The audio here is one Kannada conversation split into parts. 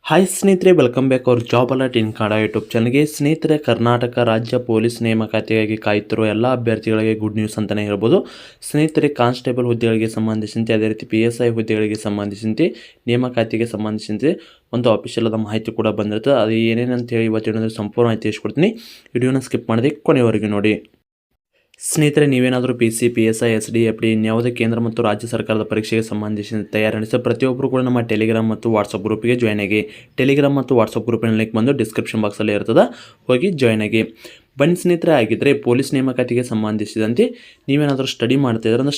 ಹಾಯ್ ಸ್ನೇಹಿತರೆ, ವೆಲ್ಕಮ್ ಬ್ಯಾಕ್ ಅವ್ರ ಜಾಬ್ ಅಲರ್ಟ್ ಇನ್ ಕನ್ನಡ ಯೂಟ್ಯೂಬ್ ಚಾನಲ್ಗೆ. ಸ್ನೇಹಿತರೆ, ಕರ್ನಾಟಕ ರಾಜ್ಯ ಪೊಲೀಸ್ ನೇಮಕಾತಿಗಾಗಿ ಕಾಯುತ್ತಿರುವ ಎಲ್ಲ ಅಭ್ಯರ್ಥಿಗಳಿಗೆ ಗುಡ್ ನ್ಯೂಸ್ ಅಂತಲೇ ಹೇಳ್ಬೋದು. ಸ್ನೇಹಿತರೆ, ಕಾನ್ಸ್ಟೇಬಲ್ ಹುದ್ದೆಗಳಿಗೆ ಸಂಬಂಧಿಸಿದಂತೆ, ಅದೇ ರೀತಿ PSI ಹುದ್ದೆಗಳಿಗೆ ಸಂಬಂಧಿಸಿದಂತೆ, ನೇಮಕಾತಿಗೆ ಸಂಬಂಧಿಸಿದಂತೆ ಒಂದು ಅಫಿಷಿಯಲ್ ಆದ ಮಾಹಿತಿ ಕೂಡ ಬಂದಿರುತ್ತೆ. ಅದು ಏನೇನಂತ ಹೇಳಿ ಇವತ್ತು ಸಂಪೂರ್ಣ ಮಾಹಿತಿ ತಿಳಿಸ್ಕೊಡ್ತೀನಿ. ವಿಡಿಯೋನ ಸ್ಕಿಪ್ ಮಾಡದೆ ಕೊನೆವರೆಗೂ ನೋಡಿ. ಸ್ನೇಹಿತರೆ, ನೀವೇನಾದರೂ PC, PSI, SD, FD ಇನ್ಯಾವುದೇ ಕೇಂದ್ರ ಮತ್ತು ರಾಜ್ಯ ಸರ್ಕಾರದ ಪರೀಕ್ಷೆಗೆ ಸಂಬಂಧಿಸಿದ ತಯಾರಿ ನಡೆಸಿದ ಪ್ರತಿಯೊಬ್ಬರು ಕೂಡ ನಮ್ಮ ಟೆಲಿಗ್ರಾಮ್ ಮತ್ತು ವಾಟ್ಸಪ್ ಗ್ರೂಪಿಗೆ ಜಾಯ್ನ್ ಆಗಿ. ಟೆಲಿಗ್ರಾಮ್ ಮತ್ತು ವಾಟ್ಸಪ್ ಗ್ರೂಪಿನ ಲಿಂಕ್ ಬಂದು ಡಿಸ್ಕ್ರಿಪ್ಷನ್ ಬಾಕ್ಸಲ್ಲಿ ಇರ್ತದೆ, ಹೋಗಿ ಜಾಯ್ನ್ ಆಗಿ. ಬನ್ನಿ ಸ್ನೇಹಿತರೆ, ಆಗಿದ್ದರೆ ಪೊಲೀಸ್ ನೇಮಕಾತಿಗೆ ಸಂಬಂಧಿಸಿದಂತೆ ನೀವೇನಾದರೂ ಸ್ಟಡಿ ಮಾಡ್ತಿದ್ರೆ ಅಂದರೆ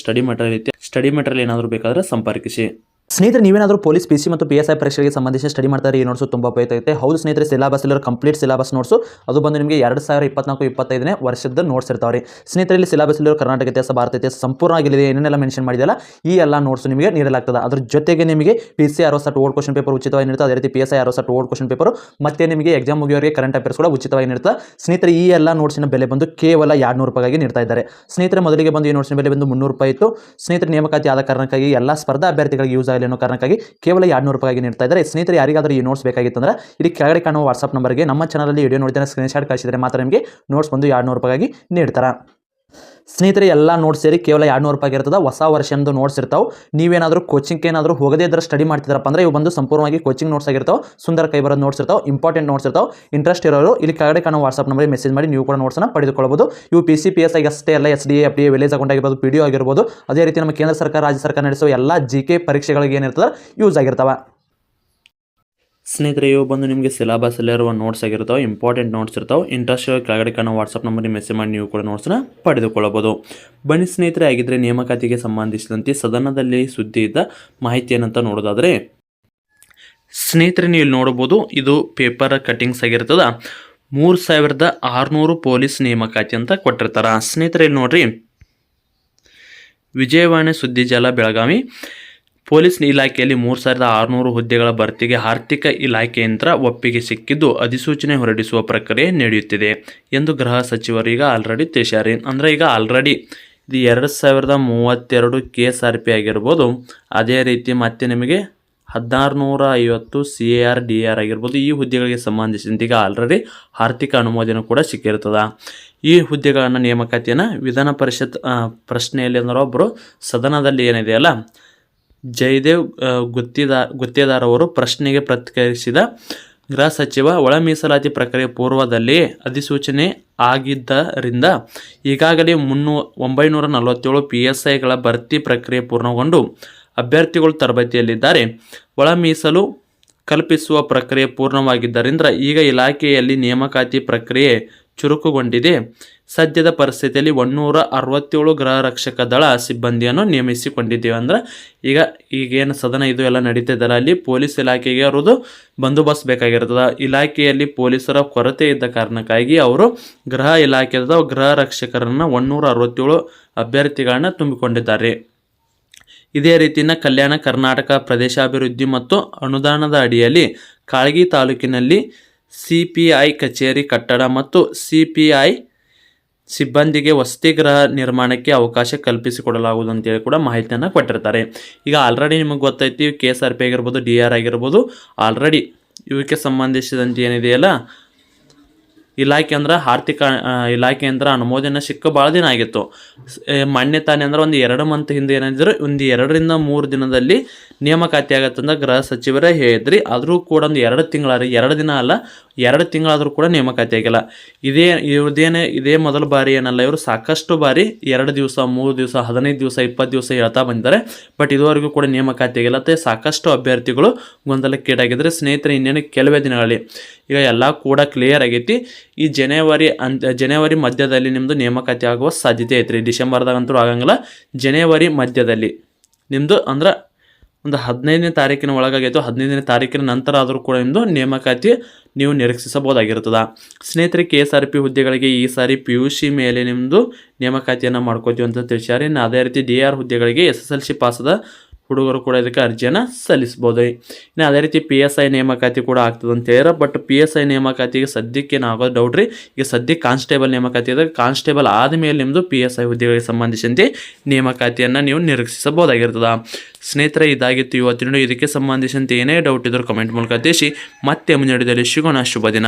ಸ್ಟಡಿ ಮೆಟೀರಿಯಲ್ ಏನಾದರೂ ಬೇಕಾದರೆ ಸಂಪರ್ಕಿಸಿ. ಸ್ನೇಹಿತರೆ, ನೀವೇನಾದರೂ ಪೊಲೀಸ್ PC ಮತ್ತು PSI ಪರೀಕ್ಷೆಗೆ ಸಂಬಂಧಿಸಿ ಸ್ಟಡಿ ಮಾಡ್ತಾರೆ, ಈ ನೋಟ್ಸು ತುಂಬ ಉಪಯುಕ್ತ. ಹೌದು ಸ್ನೇಹಿತರೆ, ಸಿಲೆಬಸ್ ಇಲ್ಲರ ಕಂಪ್ಲೀಟ್ ಸಿಲೆಬಸ್ ನೋಟ್ಸು ಅದು ಬಂದು ನಿಮಗೆ 2024-25ನೇ ವರ್ಷದ ನೋಟ್ಸ್ ಇರ್ತಾವೆ. ಸ್ನೇಹಿತರೆ, ಇಲ್ಲಿ ಸಿಲೆಬಸ್ ಇಲ್ಲರ ಕರ್ನಾಟಕ ಇತಿಹಾಸ, ಭಾರತ ಇತಿಹಾಸ ಸಂಪೂರ್ಣವಾಗಿಲ್ಲ, ಏನೇನೆಲ್ಲ ಮೆನ್ಷನ್ ಮಾಡಿದಲ್ಲ ಈ ಎಲ್ಲ ನೋಟ್ಸು ನಿಮಗೆ ನೀಡಲಾಗ್ತದೆ. ಅದ್ರ ಜೊತೆಗೆ ನಿಮಗೆ PC 60 ಓಲ್ಡ್ ಕ್ವಶನ್ ಪೇಪರ್ ಉಚಿತವಾಗಿ ನೀಡುತ್ತೆ. ಅದೇ ರೀತಿ PSI 60 ಓಲ್ಡ್ ಕ್ವಶನ್ ಪೇಪರ್ ಮತ್ತೆ ನಿಮಗೆ ಎಕ್ಸಾಮ್ ಮುಗಿಯೋರಿಗೆ ಕರೆಂಟ್ ಅಫೇರ್ಸ್ ಕೂಡ ಉಚಿತವಾಗಿ ನೀಡುತ್ತೆ. ಸ್ನೇಹಿತರೆ, ಈ ಎಲ್ಲ ನೋಟ್ಸಿನ ಬೆಲೆ ಬಂದು ಕೇವಲ 200 ರೂಪಾಯಿಗೆ ನೀಡ್ತಾ ಇದ್ದಾರೆ. ಸ್ನೇಹಿತರೆ, ಮೊದಲಿಗೆ ಬಂದು ಈ ನೋಟ್ಸಿನ ಬೆಲೆ ಬಂದು 300 ರೂಪಾಯಿ ಇತ್ತು. ಸ್ನೇಹಿತರೆ, ನೇಮಕಾತಿ ಆದ ಕಾರಣಕ್ಕಾಗಿ ಎಲ್ಲ ಸ್ಪರ್ಧಾ ಅಭ್ಯರ್ಥಿಗಳಿಗೆ ಯೂಸ್ ಆಗಲಿ ಅನ್ನೋ ಕಾರಣಕ್ಕಾಗಿ ಕೇವಲ 200 ರೂಪಾಯಿಗೆ ನೀಡ್ತಾ ಇದ್ದಾರೆ. ಸ್ನೇಹಿತರೆ, ಯಾರಿಗಾದರೂ ಈ ನೋಟ್ಸ್ ಬೇಕಾಗಿತ್ತಂದ್ರೆ ಇಲ್ಲಿ ಕೆಳಗಡೆ ಕಾಣುವ ವಾಟ್ಸಪ್ ನಂಬರ್ಗೆ ನಮ್ಮ ಚಾನಲಲ್ಲಿ ವಿಡಿಯೋ ನೋಡಿದ್ರೆ ಸ್ಕ್ರೀನ್ಶಾಟ್ ಕಳಿಸಿದರೆ ಮಾತ್ರ ನಿಮಗೆ ನೋಟ್ಸ್ ಬಂದು 200 ರೂಪಾಯಿಗೆ ನೀಡ್ತಾರೆ. ಸ್ನೇಹಿತರೆ, ಎಲ್ಲ ನೋಟ್ಸ್ ಸೇರಿ ಕೇವಲ 200 ರೂಪಾಯಿಗೆ ಇರ್ತದೆ. ಹೊಸ ವರ್ಷನದು ನೋಟ್ಸ್ ಇರ್ತಾವೆ. ನೀವೇನಾದರೂ ಕೋಚಿಂಗ್ ಏನಾದರೂ ಹೋಗದೇ ಇದ್ರೆ ಸ್ಟಡಿ ಮಾಡ್ತಿದ್ರಪ್ಪ ಅಂದರೆ ಇವು ಬಂದು ಸಂಪೂರ್ಣವಾಗಿ ಕೋಚಿಂಗ್ ನೋಟ್ಸ್ ಆಗಿರ್ತಾವೆ. ಸುಂದರ ಕೈ ಬರೋದು ನೋಟ್ಸ್ ಇರ್ತಾವೆ, ಇಂಪಾರ್ಟೆಂಟ್ ನೋಟ್ಸ್ ಇರ್ತಾವೆ. ಇಂಟ್ರೆಸ್ಟ್ ಇರೋರು ಇಲ್ಲಿ ಕೆಳಗಡೆ ಕಾಣುವ ವಾಟ್ಸಪ್ ನಂಬರ್ಗೆ ಮೆಸೇಜ್ ಮಾಡಿ ನೀವು ಕೂಡ ನೋಟ್ಸನ್ನು ಪಡೆದುಕೊಳ್ಳಬಹುದು. ಇವು PC, PSI ಅಷ್ಟೇ ಅಲ್ಲ, SDA, FDA, ವಿಲೇಜ್ ಅಕೌಂಟ್ ಆಗಿರ್ಬೋದು, PDO ಆಗಿರ್ಬೋದು, ಅದೇ ರೀತಿ ನಮ್ಮ ಕೇಂದ್ರ ಸರ್ಕಾರ, ರಾಜ್ಯ ಸರ್ಕಾರ ನಡೆಸುವ ಎಲ್ಲ GK ಪರೀಕ್ಷೆಗಳಿಗೆ ಏನಿರ್ತದೆ ಯೂಸ್ ಆಗಿರ್ತವೆ. ಸ್ನೇಹಿತರೆ, ಇವು ಬಂದು ನಿಮಗೆ ಸಿಲೆಬಸ್ಸಲ್ಲಿರುವ ನೋಟ್ಸ್ ಆಗಿರ್ತಾವೆ, ಇಂಪಾರ್ಟೆಂಟ್ ನೋಟ್ಸ್ ಇರ್ತಾವೆ. ಇಂಟ್ರೆಸ್ಟ್ ಕೆಳಗಡೆ ಕಾಣೋ ವಾಟ್ಸಪ್ ನಂಬರ್ಗೆ ಮೆಸೇಜ್ ಮಾಡಿ ನೀವು ಕೂಡ ನೋಟ್ಸನ್ನ ಪಡೆದುಕೊಳ್ಳಬಹುದು. ಬನ್ನಿ ಸ್ನೇಹಿತರೆ, ಆಗಿದ್ದರೆ ನೇಮಕಾತಿಗೆ ಸಂಬಂಧಿಸಿದಂತೆ ಸದನದಲ್ಲಿ ಸುದ್ದಿ ಇದ್ದ ಮಾಹಿತಿ ಏನಂತ ನೋಡೋದಾದರೆ, ಸ್ನೇಹಿತರೆ ನೀವು ಇಲ್ಲಿ ನೋಡ್ಬೋದು, ಇದು ಪೇಪರ್ ಕಟ್ಟಿಂಗ್ಸ್ ಆಗಿರ್ತದೆ. 3600 ಪೊಲೀಸ್ ನೇಮಕಾತಿ ಅಂತ ಕೊಟ್ಟಿರ್ತಾರೆ. ಸ್ನೇಹಿತರೆ, ಇಲ್ಲಿ ನೋಡ್ರಿ, ವಿಜಯವಾಣಿ ಸುದ್ದಿಜಾಲ ಬೆಳಗಾವಿ, ಪೊಲೀಸ್ ಇಲಾಖೆಯಲ್ಲಿ 3600 ಹುದ್ದೆಗಳ ಭರ್ತಿಗೆ ಆರ್ಥಿಕ ಇಲಾಖೆಯಿಂದ ಒಪ್ಪಿಗೆ ಸಿಕ್ಕಿದ್ದು ಅಧಿಸೂಚನೆ ಹೊರಡಿಸುವ ಪ್ರಕ್ರಿಯೆ ನಡೆಯುತ್ತಿದೆ ಎಂದು ಗೃಹ ಸಚಿವರೀಗ ಆಲ್ರೆಡಿ ತಿಳಿಸ್ಯಾರೆ. ಅಂದರೆ ಈಗ ಆಲ್ರೆಡಿ ಇದು 2032 KSRP ಆಗಿರ್ಬೋದು, ಅದೇ ರೀತಿ ಮತ್ತೆ ನಿಮಗೆ 1650 CAR DR ಆಗಿರ್ಬೋದು, ಈ ಹುದ್ದೆಗಳಿಗೆ ಸಂಬಂಧಿಸಿದಂತೆ ಈಗ ಆಲ್ರೆಡಿ ಆರ್ಥಿಕ ಅನುಮೋದನೆ ಕೂಡ ಸಿಕ್ಕಿರ್ತದೆ. ಈ ಹುದ್ದೆಗಳನ್ನು ನೇಮಕಾತಿಯನ್ನು ವಿಧಾನ ಪರಿಷತ್ ಪ್ರಶ್ನೆಯಲ್ಲಿ ಅಂದ್ರೆ ಒಬ್ಬರು ಸದನದಲ್ಲಿ ಏನಿದೆಯಲ್ಲ ಜಯದೇವ್ ಗುತ್ತೇದಾರ್ ಅವರು ಪ್ರಶ್ನೆಗೆ ಪ್ರತಿಕ್ರಿಯಿಸಿದ ಗೃಹ ಸಚಿವ, ಒಳ ಮೀಸಲಾತಿ ಪ್ರಕ್ರಿಯೆ ಪೂರ್ವದಲ್ಲಿ ಅಧಿಸೂಚನೆ ಆಗಿದ್ದರಿಂದ ಈಗಾಗಲೇ 947 PSIಗಳ ಭರ್ತಿ ಪ್ರಕ್ರಿಯೆ ಪೂರ್ಣಗೊಂಡು ಅಭ್ಯರ್ಥಿಗಳು ತರಬೇತಿಯಲ್ಲಿದ್ದಾರೆ. ಒಳ ಮೀಸಲು ಕಲ್ಪಿಸುವ ಪ್ರಕ್ರಿಯೆ ಪೂರ್ಣವಾಗಿದ್ದರಿಂದ ಈಗ ಇಲಾಖೆಯಲ್ಲಿ ನೇಮಕಾತಿ ಪ್ರಕ್ರಿಯೆ ಚುರುಕುಗೊಂಡಿದೆ. ಸದ್ಯದ ಪರಿಸ್ಥಿತಿಯಲ್ಲಿ 167 ಗೃಹ ರಕ್ಷಕ ದಳ ಸಿಬ್ಬಂದಿಯನ್ನು ನೇಮಿಸಿಕೊಂಡಿದ್ದೇವೆ. ಅಂದ್ರೆ ಈಗೇನು ಸದನ ಇದು ಎಲ್ಲ ನಡೀತಿದ್ದಲ್ಲ, ಅಲ್ಲಿ ಪೊಲೀಸ್ ಇಲಾಖೆಗೆ ಅವರದು ಬಂದೋಬಸ್ತ್ ಬೇಕಾಗಿರ್ತದೆ. ಇಲಾಖೆಯಲ್ಲಿ ಪೊಲೀಸರ ಕೊರತೆ ಇದ್ದ ಕಾರಣಕ್ಕಾಗಿ ಅವರು ಗೃಹ ಇಲಾಖೆದ ಗೃಹ ರಕ್ಷಕರನ್ನು 167 ಅಭ್ಯರ್ಥಿಗಳನ್ನ ತುಂಬಿಕೊಂಡಿದ್ದಾರೆ. ಇದೇ ರೀತಿಯ ಕಲ್ಯಾಣ ಕರ್ನಾಟಕ ಪ್ರದೇಶಾಭಿವೃದ್ಧಿ ಮತ್ತು ಅನುದಾನದ ಅಡಿಯಲ್ಲಿ ಕಾಳಗಿ ತಾಲೂಕಿನಲ್ಲಿ CPI ಕಚೇರಿ ಕಟ್ಟಡ ಮತ್ತು CPI ಸಿಬ್ಬಂದಿಗೆ ವಸತಿ ಗೃಹ ನಿರ್ಮಾಣಕ್ಕೆ ಅವಕಾಶ ಕಲ್ಪಿಸಿಕೊಡಲಾಗುವುದು ಅಂತೇಳಿ ಕೂಡ ಮಾಹಿತಿಯನ್ನು ಕೊಟ್ಟಿರ್ತಾರೆ. ಈಗ ಆಲ್ರೆಡಿ ನಿಮಗೆ ಗೊತ್ತೈತಿ, KSRP ಆಗಿರ್ಬೋದು, DR ಆಗಿರ್ಬೋದು, ಆಲ್ರೆಡಿ ಇವಕ್ಕೆ ಸಂಬಂಧಿಸಿದಂತೆ ಏನಿದೆಯಲ್ಲ ಇಲಾಖೆ ಅಂದ್ರೆ ಆರ್ಥಿಕ ಇಲಾಖೆ ಅಂದ್ರೆ ಅನುಮೋದನೆ ಸಿಕ್ಕ ಭಾಳ ದಿನ ಆಗಿತ್ತು. ಮಾನ್ಯ ತಾನೇ ಅಂದ್ರೆ ಒಂದು 2 ಮಂತ್ ಹಿಂದೆ ಏನಿದ್ರು, ಒಂದು 2 ರಿಂದ 3 ದಿನದಲ್ಲಿ ನೇಮಕಾತಿ ಆಗತ್ತಂದ ಗೃಹ ಸಚಿವರೇ ಹೇಳಿದ್ರಿ. ಆದರೂ ಕೂಡ ಒಂದು 2 ತಿಂಗಳಾದ್ರೆ, 2 ದಿನ ಅಲ್ಲ 2 ತಿಂಗಳಾದರೂ ಕೂಡ ನೇಮಕಾತಿ ಆಗಿಲ್ಲ. ಇದೇ ಮೊದಲ ಬಾರಿ ಏನಲ್ಲ, ಇವರು ಸಾಕಷ್ಟು ಬಾರಿ 2 ದಿವಸ, 3 ದಿವಸ, 15 ದಿವಸ, 20 ದಿವಸ ಹೇಳ್ತಾ ಬಂದಿದ್ದಾರೆ. ಬಟ್ ಇದುವರೆಗೂ ಕೂಡ ನೇಮಕಾತಿ ಆಗಿಲ್ಲ. ಸಾಕಷ್ಟು ಅಭ್ಯರ್ಥಿಗಳು ಗೊಂದಲಕ್ಕೀಡಾಗಿದ್ದಾರೆ. ಸ್ನೇಹಿತರೆ, ಇನ್ನೇನು ಕೆಲವೇ ದಿನಗಳಲ್ಲಿ ಈಗ ಎಲ್ಲ ಕೂಡ ಕ್ಲಿಯರ್ ಆಗೈತಿ. ಈ ಜನವರಿ ಮಧ್ಯದಲ್ಲಿ ನಿಮ್ಮದು ನೇಮಕಾತಿ ಆಗುವ ಸಾಧ್ಯತೆ ಐತ್ರಿ. ಡಿಸೆಂಬರ್ದಾಗಂತೂ ಆಗಂಗಿಲ್ಲ, ಜನವರಿ ಮಧ್ಯದಲ್ಲಿ ನಿಮ್ಮದು ಅಂದ್ರೆ ಒಂದು 15ನೇ ತಾರೀಕಿನ ಒಳಗಾಗೈತು. 15ನೇ ತಾರೀಕಿನ ನಂತರ ಆದರೂ ಕೂಡ ನಿಮ್ಮದು ನೇಮಕಾತಿ ನೀವು ನಿರೀಕ್ಷಿಸಬಹುದಾಗಿರ್ತದೆ. ಸ್ನೇಹಿತರೆ, KSRP ಹುದ್ದೆಗಳಿಗೆ ಈ ಸಾರಿ PUC ಮೇಲೆ ನಿಮ್ಮದು ನೇಮಕಾತಿಯನ್ನು ಮಾಡ್ಕೋತೀವಿ ಅಂತ ತಿಳಿಸ್ಯಾರೆ. ಅದೇ ರೀತಿ DR ಹುದ್ದೆಗಳಿಗೆ SSLC ಪಾಸದ ಹುಡುಗರು ಕೂಡ ಇದಕ್ಕೆ ಅರ್ಜಿಯನ್ನು ಸಲ್ಲಿಸ್ಬೋದು. ಇನ್ನು ಅದೇ ರೀತಿ PSI ನೇಮಕಾತಿ ಕೂಡ ಆಗ್ತದೆ ಅಂತ ಹೇಳ್ಯಾರ. ಬಟ್ PSI ನೇಮಕಾತಿಗೆ ಸದ್ಯಕ್ಕೆ ಆಗೋದು ಡೌಟ್ ರೀ. ಈಗ ಸದ್ಯಕ್ಕೆ ಕಾನ್ಸ್ಟೇಬಲ್ ನೇಮಕಾತಿ ಇದೆ. ಕಾನ್ಸ್ಟೇಬಲ್ ಆದಮೇಲೆ ನಿಮ್ಮದು PSI ಹುದ್ದೆಗಳಿಗೆ ಸಂಬಂಧಿಸಿದಂತೆ ನೇಮಕಾತಿಯನ್ನು ನೀವು ನಿರೀಕ್ಷಿಸಬಹುದಾಗಿರ್ತದೆ. ಸ್ನೇಹಿತರೆ, ಇದಾಗಿತ್ತು ಇವತ್ತಿನ ಇದಕ್ಕೆ ಸಂಬಂಧಿಸಿದಂತೆ ಏನೇ ಡೌಟ್ ಇದ್ದರೂ ಕಮೆಂಟ್ ಮೂಲಕ ತಿಳಿಸಿ. ಮತ್ತೆ ಮುಂದಿನ ವಿಡಿಯೋದಲ್ಲಿ ಸಿಗೋಣ. ಶುಭ ದಿನ.